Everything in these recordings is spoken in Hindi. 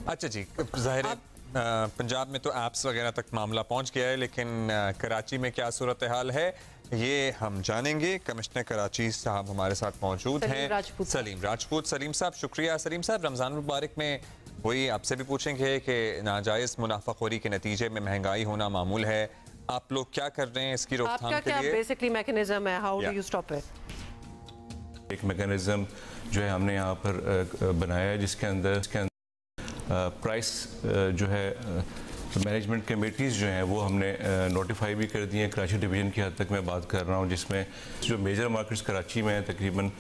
अच्छा जी, ज़ाहिर है पंजाब में तो ऐप्स वगैरह तक मामला पहुंच गया है, लेकिन कराची में क्या सूरत हाल है ये हम जानेंगे। कमिश्नर कराची साहब हमारे साथ मौजूद हैं, सलीम राजपूत। सलीम साहब शुक्रिया। सलीम साहब, रमज़ान मुबारक में वही आपसे भी पूछेंगे कि नाजायज़ मुनाफाखोरी के नतीजे में महंगाई होना मामूल है, आप लोग क्या कर रहे हैं इसकी रोकथाम के लिए? बेसिकली मैकेनिज्म है, how do you stop it? एक मैकेनिज्म जो है हमने यहाँ पर बनाया है, जिसके अंदर प्राइस जो है मैनेजमेंट कमेटीज़ जो हैं वो हमने नोटिफाई भी कर दी हैं। कराची डिवीज़न की हद तक मैं बात कर रहा हूँ, जिसमें जो मेजर मार्केट्स कराची में हैं तकरीबन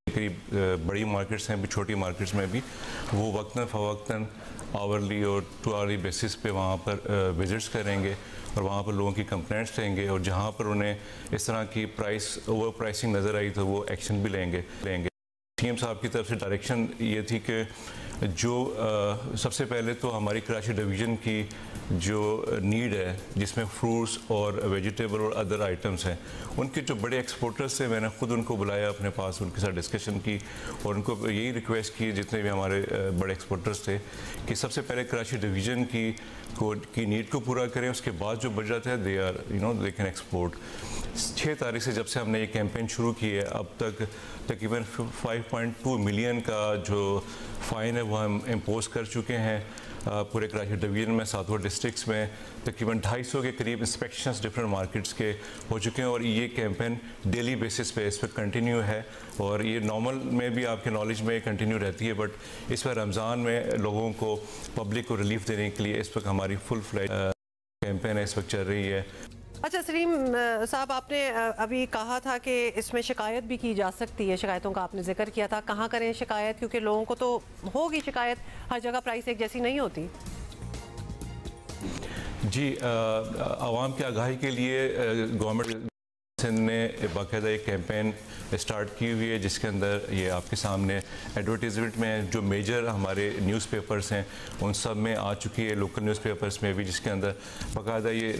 करीब बड़ी मार्केट्स हैं भी, छोटी मार्केट्स में भी, वो वक्तन फ़वक्तन आवरली और 2 आवरली बेसिस पे वहाँ पर विज़िट्स करेंगे और वहाँ पर लोगों की कंप्लेंट्स लेंगे, और जहाँ पर उन्हें इस तरह की प्राइस ओवर प्राइसिंग नज़र आई तो वो एक्शन भी लेंगे। सीएम साहब की तरफ से डायरेक्शन ये थी कि जो सबसे पहले तो हमारी कराची डिवीज़न की जो नीड है, जिसमें फ्रूट्स और वेजिटेबल और अदर आइटम्स हैं, उनके जो बड़े एक्सपोर्टर्स थे मैंने ख़ुद उनको बुलाया अपने पास, उनके साथ डिस्कशन की और उनको यही रिक्वेस्ट की, जितने भी हमारे बड़े एक्सपोर्टर्स थे, कि सबसे पहले कराची डिवीज़न की नीड को पूरा करें, उसके बाद जो बच जाता है दे कैन एक्सपोर्ट। 6 तारीख से जब से हमने ये कैंपेन शुरू की है, अब तक तकरीबन 5.2 मिलियन का जो फ़ाइन है वो हम इम्पोज कर चुके हैं। पूरे कराची डिवीज़न में 7 डिस्ट्रिक्ट्स में तकरीबन 250 के करीब इंस्पेक्शंस डिफरेंट मार्केट्स के हो चुके हैं, और ये कैंपेन डेली बेसिस पे इस पर कंटिन्यू है, और ये नॉर्मल में भी आपके नॉलेज में कंटिन्यू रहती है, बट इस पर रमज़ान में लोगों को, पब्लिक को रिलीफ देने के लिए इस वक्त हमारी फुल फ्लैज कैंपेन है, इस वक्त चल रही है। अच्छा सलीम साहब, आपने अभी कहा था कि इसमें शिकायत भी की जा सकती है, शिकायतों का आपने जिक्र किया था, कहाँ करें शिकायत, क्योंकि लोगों को तो होगी शिकायत, हर जगह प्राइस एक जैसी नहीं होती। जी, आवाम की आगाही के लिए गवर्नमेंट ने बाकायदा एक कैंपेन स्टार्ट की हुई है, जिसके अंदर ये आपके सामने एडवर्टीजमेंट में जो मेजर हमारे न्यूज़पेपर्स हैं उन सब में आ चुकी है, लोकल न्यूज़पेपर्स में भी, जिसके अंदर बाकायदा ये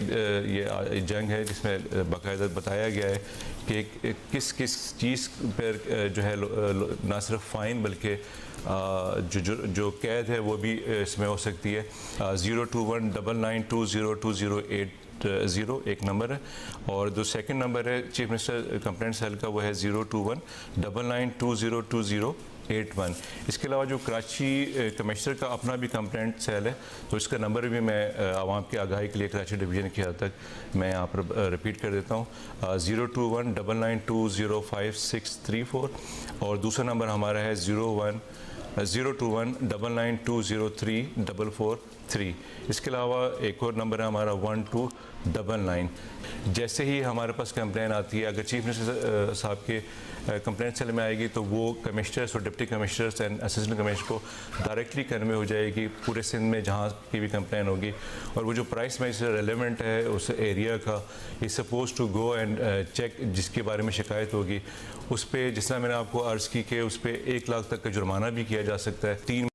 जंग है, जिसमें बाकायदा बताया गया है कि किस किस चीज़ पर जो है ना सिर्फ फ़ाइन बल्कि जो कैद है वो भी इसमें हो सकती है। 02199202080 एक नंबर है, और जो सेकंड नंबर है चीफ मिनिस्टर कंप्लेंट सेल का वो है 02199202081। इसके अलावा जो कराची कमिश्नर का अपना भी कंप्लेंट सेल है, तो इसका नंबर भी मैं आवाम की आगाही के लिए कराची डिवीज़न की हद तक मैं यहाँ पर रिपीट कर देता हूँ, 02199205634, और दूसरा नंबर हमारा है 02199203443। इसके अलावा एक और नंबर है हमारा 1299। जैसे ही हमारे पास कंप्लेन आती है, अगर चीफ मिनिस्टर साहब के कंप्लेंट सेल में आएगी तो वो कमिश्नर्स और deputy commissioners and assistant commissioner को डायरेक्टली कन्वे हो जाएगी पूरे सिंध में जहाँ की भी कंप्लेन होगी, और वो जो प्राइस में रेलेवेंट है उस एरिया का, is suppose to go and check, जिसके बारे में शिकायत होगी उस पर, जिस तरह मैंने आपको अर्ज़ की कि उस पर 1 लाख तक का जुर्माना भी किया जा सकता है, 3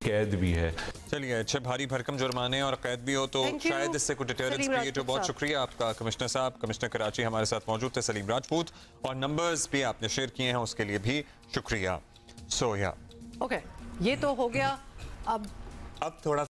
कैद भी है। चलिए, अच्छे भारी भरकम जुर्माने और कैद भी हो तो शायद इससे कुछ डिटरेंस क्रिएट हो। बहुत शुक्रिया आपका कमिश्नर साहब। कमिश्नर कराची हमारे साथ मौजूद थे सलीम राजपूत, और नंबर्स भी आपने शेयर किए हैं उसके लिए भी शुक्रिया। ओके, ये तो हो गया। अब थोड़ा